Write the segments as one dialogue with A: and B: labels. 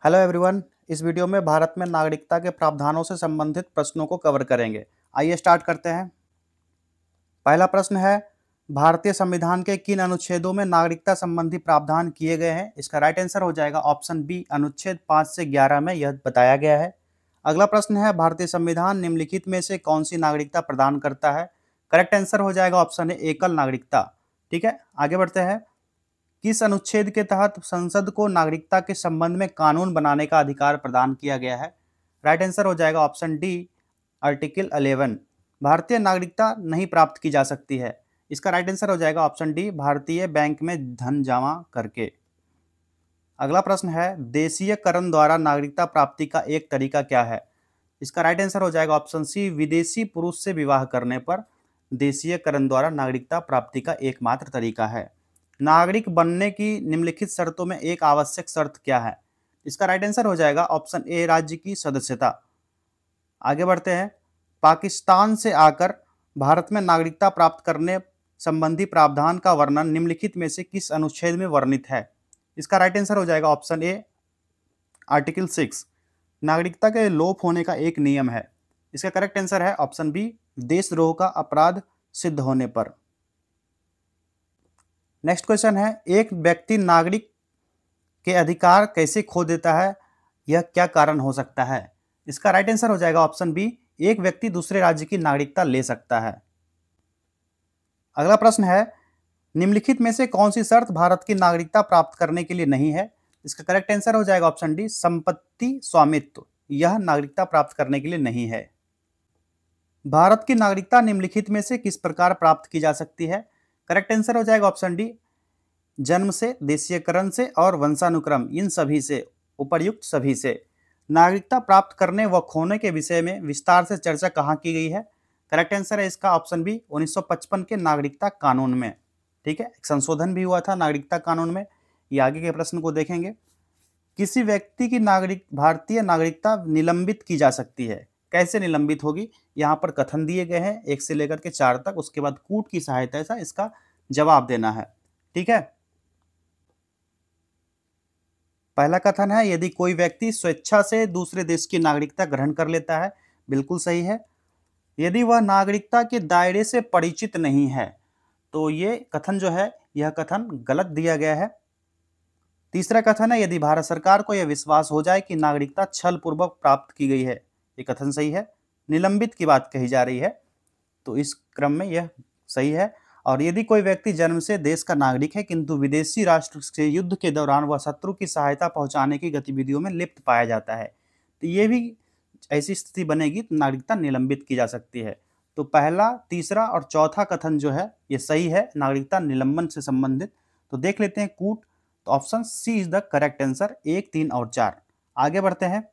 A: Hello everyone. इस video में भारत में नागरिकता के प्रावधानों से संबंधित प्रश्नों को कवर करेंगे। आइए स्टार्ट करते हैं। पहला प्रश्न है, भारतीय संविधान के किन अनुच्छेदों में नागरिकता संबंधी प्रावधान किए गए हैं? इसका राइट आंसर हो जाएगा ऑप्शन बी, अनुच्छेद 5 से 11 में यह बताया गया है। अगला प्रश्न है, भारतीय संविधान निम्नलिखित में से कौन सी नागरिकता प्रदान करता है? करेक्ट आंसर हो जाएगा ऑप्शन ए, एकल नागरिकता। ठीक है, आगे बढ़ते हैं। किस अनुच्छेद के तहत संसद को नागरिकता के संबंध में कानून बनाने का अधिकार प्रदान किया गया है? राइट आंसर हो जाएगा ऑप्शन डी, आर्टिकल 11। भारतीय नागरिकता नहीं प्राप्त की जा सकती है। इसका राइट आंसर हो जाएगा ऑप्शन डी, भारतीय बैंक में धन जमा करके। अगला प्रश्न है, देशीयकरण द्वारा नागरिकता प्राप्ति का एक तरीका क्या है? इसका राइट आंसर हो जाएगा ऑप्शन सी, विदेशी पुरुष से विवाह करने पर देशीयकरण द्वारा नागरिकता प्राप्ति का एकमात्र तरीका है। नागरिक बनने की निम्नलिखित शर्तों में एक आवश्यक शर्त क्या है? इसका राइट आंसर हो जाएगा ऑप्शन ए, राज्य की सदस्यता। आगे बढ़ते हैं। पाकिस्तान से आकर भारत में नागरिकता प्राप्त करने संबंधी प्रावधान का वर्णन निम्नलिखित में से किस अनुच्छेद में वर्णित है? इसका राइट आंसर हो जाएगा ऑप्शन ए, आर्टिकल 6। नागरिकता के लोप होने का एक नियम है। इसका करेक्ट आंसर है ऑप्शन बी, देशद्रोह का अपराध सिद्ध होने पर। नेक्स्ट क्वेश्चन है, एक व्यक्ति नागरिक के अधिकार कैसे खो देता है? यह क्या कारण हो सकता है? इसका राइट आंसर हो जाएगा ऑप्शन बी, एक व्यक्ति दूसरे राज्य की नागरिकता ले सकता है। अगला प्रश्न है, निम्नलिखित में से कौन सी शर्त भारत की नागरिकता प्राप्त करने के लिए नहीं है? इसका करेक्ट आंसर हो जाएगा ऑप्शन डी, संपत्ति स्वामित्व। यह नागरिकता प्राप्त करने के लिए नहीं है। भारत की नागरिकता निम्नलिखित में से किस प्रकार प्राप्त की जा सकती है? करेक्ट आंसर हो जाएगा ऑप्शन डी, जन्म से, देशीयकरण से और वंशानुक्रम, इन सभी से, उपर्युक्त सभी से। नागरिकता प्राप्त करने व खोने के विषय में विस्तार से चर्चा कहाँ की गई है? करेक्ट आंसर है इसका ऑप्शन बी, 1955 के नागरिकता कानून में। ठीक है, एक संशोधन भी हुआ था नागरिकता कानून में। ये आगे के प्रश्न को देखेंगे। किसी व्यक्ति की भारतीय नागरिकता निलंबित की जा सकती है। कैसे निलंबित होगी? यहाँ पर कथन दिए गए हैं 1 से लेकर के 4 तक। उसके बाद कूट की सहायता से इसका जवाब देना है। ठीक है, पहला कथन है, यदि कोई व्यक्ति स्वेच्छा से दूसरे देश की नागरिकता ग्रहण कर लेता है। बिल्कुल सही है। यदि वह नागरिकता के दायरे से परिचित नहीं है, तो ये कथन जो है, यह कथन गलत दिया गया है। तीसरा कथन है, यदि भारत सरकार को यह विश्वास हो जाए कि नागरिकता छल पूर्वक प्राप्त की गई है। ये कथन सही है। निलंबित की बात कही जा रही है, तो इस क्रम में यह सही है। और यदि कोई व्यक्ति जन्म से देश का नागरिक है किंतु विदेशी राष्ट्र से युद्ध के दौरान वह शत्रु की सहायता पहुंचाने की गतिविधियों में लिप्त पाया जाता है, तो ये भी ऐसी स्थिति बनेगी तो नागरिकता निलंबित की जा सकती है। तो पहला, तीसरा और चौथा कथन जो है ये सही है, नागरिकता निलंबन से संबंधित। तो देख लेते हैं कूट। तो option C is the correct answer, 1, 3 और 4। आगे बढ़ते हैं।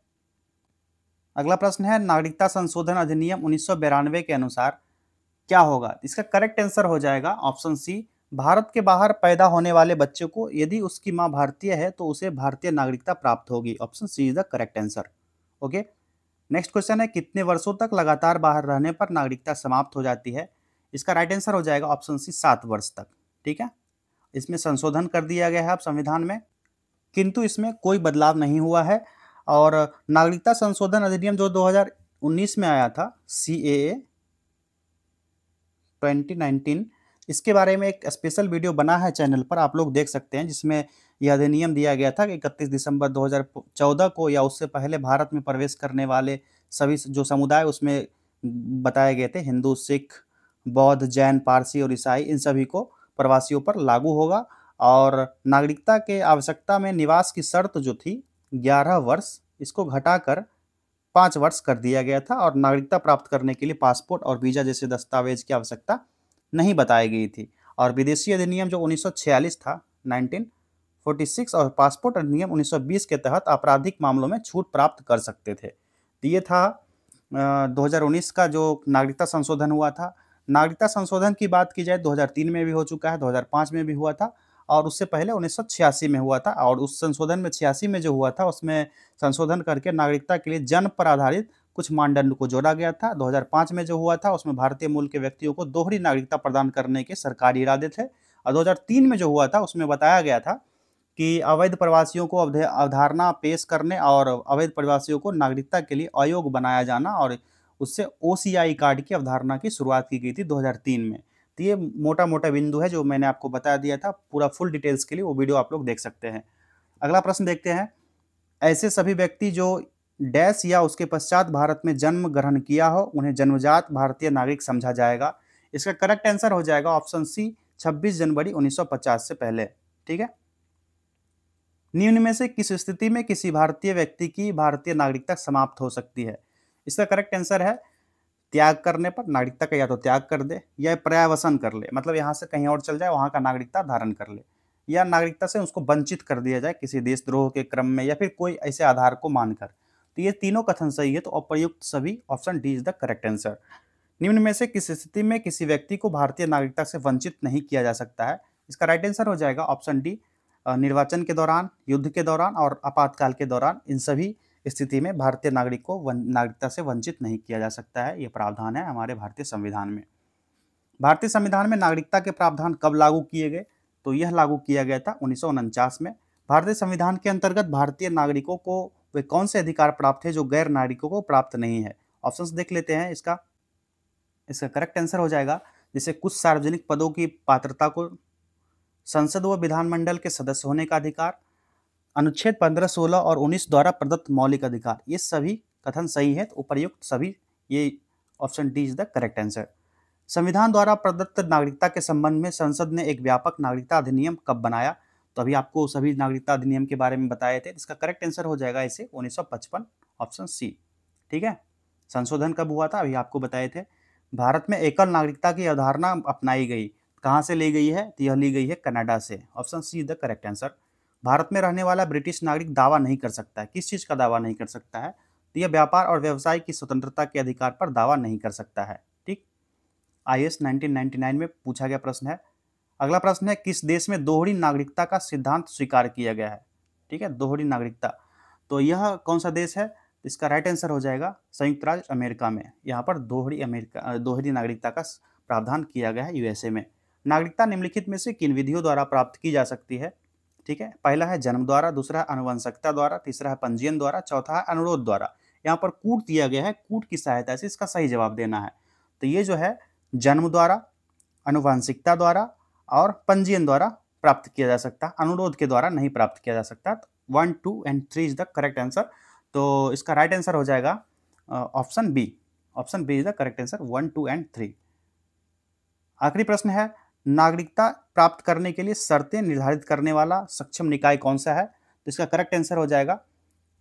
A: अगला प्रश्न है, नागरिकता संशोधन अधिनियम 1992 के अनुसार क्या होगा? इसका करेक्ट आंसर हो जाएगा ऑप्शन सी, भारत के बाहर पैदा होने वाले बच्चे को यदि उसकी मां भारतीय है तो उसे भारतीय नागरिकता प्राप्त होगी। Option C is the correct answer. Okay, next question है, कितने वर्षों तक लगातार बाहर रहने पर नागरिकता समाप्त हो जाती है? इसका राइट आंसर हो जाएगा ऑप्शन सी, 7 वर्ष तक। ठीक है, इसमें संशोधन कर दिया गया है अब संविधान में, किंतु इसमें कोई बदलाव नहीं हुआ है। और नागरिकता संशोधन अधिनियम जो 2019 में आया था, CAA 2019, इसके बारे में एक स्पेशल वीडियो बना है चैनल पर, आप लोग देख सकते हैं, जिसमें यह अधिनियम दिया गया था कि 31 दिसंबर 2014 को या उससे पहले भारत में प्रवेश करने वाले सभी जो समुदाय उसमें बताए गए थे, हिंदू, सिख, बौद्ध, जैन, पारसी और ईसाई, इन सभी को प्रवासियों पर लागू होगा। और नागरिकता के आवश्यकता में निवास की शर्त जो थी 11 वर्ष, इसको घटाकर 5 वर्ष कर दिया गया था। और नागरिकता प्राप्त करने के लिए पासपोर्ट और वीजा जैसे दस्तावेज की आवश्यकता नहीं बताई गई थी। और विदेशी अधिनियम जो 1946 था, 1946, और पासपोर्ट अधिनियम 1920 के तहत आपराधिक मामलों में छूट प्राप्त कर सकते थे। तो ये था 2019 का जो नागरिकता संशोधन हुआ था। नागरिकता संशोधन की बात की जाए 2003 में भी हो चुका है, 2005 में भी हुआ था, और उससे पहले 1986 में हुआ था। और उस संशोधन में 86 में जो हुआ था, उसमें संशोधन करके नागरिकता के लिए जन्म पर आधारित कुछ मानदंड को जोड़ा गया था। 2005 में जो हुआ था, उसमें भारतीय मूल के व्यक्तियों को दोहरी नागरिकता प्रदान करने के सरकारी इरादे थे। और 2003 में जो हुआ था, उसमें बताया गया था कि अवैध प्रवासियों को अवधारणा पेश करने और अवैध प्रवासियों को नागरिकता के लिए अयोग्य बनाया जाना और उससे ओसीआई कार्ड की अवधारणा की शुरुआत की गई थी 2003 में। तो ये मोटा-मोटा बिंदु है जो मैंने आपको बता दिया था। पूरा फुल डिटेल्स के लिए वो वीडियो आप लोग देख सकते हैं। अगला प्रश्न देखते हैं। ऐसे सभी व्यक्ति जो डैश या उसके पश्चात भारत में जन्म ग्रहण किया हो उन्हें जन्मजात भारतीय नागरिक समझा जाएगा। इसका करेक्ट आंसर हो जाएगा ऑप्शन सी 26 जनवरी 1950 से पहले। ठीक है। निम्न में से किस स्थिति में किसी भारतीय व्यक्ति की भारतीय नागरिकता समाप्त हो सकती है? इसका करेक्ट आंसर है त्याग करने पर। नागरिकता का या तो त्याग कर दे या पर्यावसन कर ले, मतलब यहाँ से कहीं और चल जाए, वहाँ का नागरिकता धारण कर ले, या नागरिकता से उसको वंचित कर दिया जाए किसी देशद्रोह के क्रम में या फिर कोई ऐसे आधार को मानकर। तो ये तीनों कथन सही है, तो अप्रयुक्त सभी option D is the correct answer. निम्न में से किस स्थिति में किसी व्यक्ति को भारतीय नागरिकता से वंचित नहीं किया जा सकता है? इसका राइट आंसर हो जाएगा ऑप्शन डी, निर्वाचन के दौरान, युद्ध के दौरान और आपातकाल के दौरान। इन सभी स्थिति में भारतीय नागरिक को नागरिकता से वंचित नहीं किया जा सकता है। ये प्रावधान है हमारे भारतीय संविधान में। भारतीय संविधान में नागरिकता के प्रावधान कब लागू किए गए? तो यह लागू किया गया था 1949 में। भारतीय संविधान के अंतर्गत भारतीय नागरिकों को वे कौन से अधिकार प्राप्त है जो गैर नागरिकों को प्राप्त नहीं है? ऑप्शंस देख लेते हैं। इसका करेक्ट आंसर हो जाएगा जैसे कुछ सार्वजनिक पदों की पात्रता को, संसद व विधानमंडल के सदस्य होने का अधिकार, अनुच्छेद 15, 16 और 19 द्वारा प्रदत्त मौलिक अधिकार। ये सभी कथन सही है, तो उपर्युक्त सभी, ये option D is the correct answer. संविधान द्वारा प्रदत्त नागरिकता के संबंध में संसद ने एक व्यापक नागरिकता अधिनियम कब बनाया? तो अभी आपको सभी नागरिकता अधिनियम के बारे में बताए थे। इसका करेक्ट आंसर हो जाएगा इसे 1955, ऑप्शन सी। ठीक है। संशोधन कब हुआ था? अभी आपको बताए थे। भारत में एकल नागरिकता की अवधारणा अपनाई गई, कहाँ से ली गई है? तो यह ली गई है कनाडा से। Option C is the correct answer. भारत में रहने वाला ब्रिटिश नागरिक दावा नहीं कर सकता है। किस चीज़ का दावा नहीं कर सकता है? तो यह व्यापार और व्यवसाय की स्वतंत्रता के अधिकार पर दावा नहीं कर सकता है। ठीक। IAS 1999 में पूछा गया प्रश्न है। अगला प्रश्न है, किस देश में दोहरी नागरिकता का सिद्धांत स्वीकार किया गया है? ठीक है, दोहरी नागरिकता। तो यह कौन सा देश है? इसका राइट आंसर हो जाएगा संयुक्त राज्य अमेरिका में। यहाँ पर दोहरी नागरिकता का प्रावधान किया गया है USA में। नागरिकता निम्नलिखित में से किन विधियों द्वारा प्राप्त की जा सकती है? ठीक है, पहला है जन्म द्वारा, दूसरा है आनुवंशिकता द्वारा, तीसरा है पंजीयन द्वारा, चौथा है अनुरोध द्वारा। यहाँ पर कूट दिया गया है, कूट की सहायता से इसका सही जवाब देना है। तो ये जो है जन्म द्वारा, आनुवंशिकता द्वारा और पंजीयन द्वारा प्राप्त किया जा सकता है, अनुरोध के द्वारा नहीं प्राप्त किया जा सकता। 1, 2 and 3 is the correct answer. तो इसका राइट आंसर हो जाएगा option B. Option B is the correct answer, 1, 2 and 3। आखिरी प्रश्न है, नागरिकता प्राप्त करने के लिए शर्तें निर्धारित करने वाला सक्षम निकाय कौन सा है? तो इसका करेक्ट आंसर हो जाएगा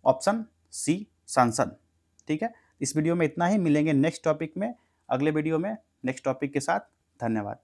A: ऑप्शन सी, संसद। ठीक है, इस वीडियो में इतना ही। मिलेंगे नेक्स्ट टॉपिक में, अगले वीडियो में नेक्स्ट टॉपिक के साथ। धन्यवाद।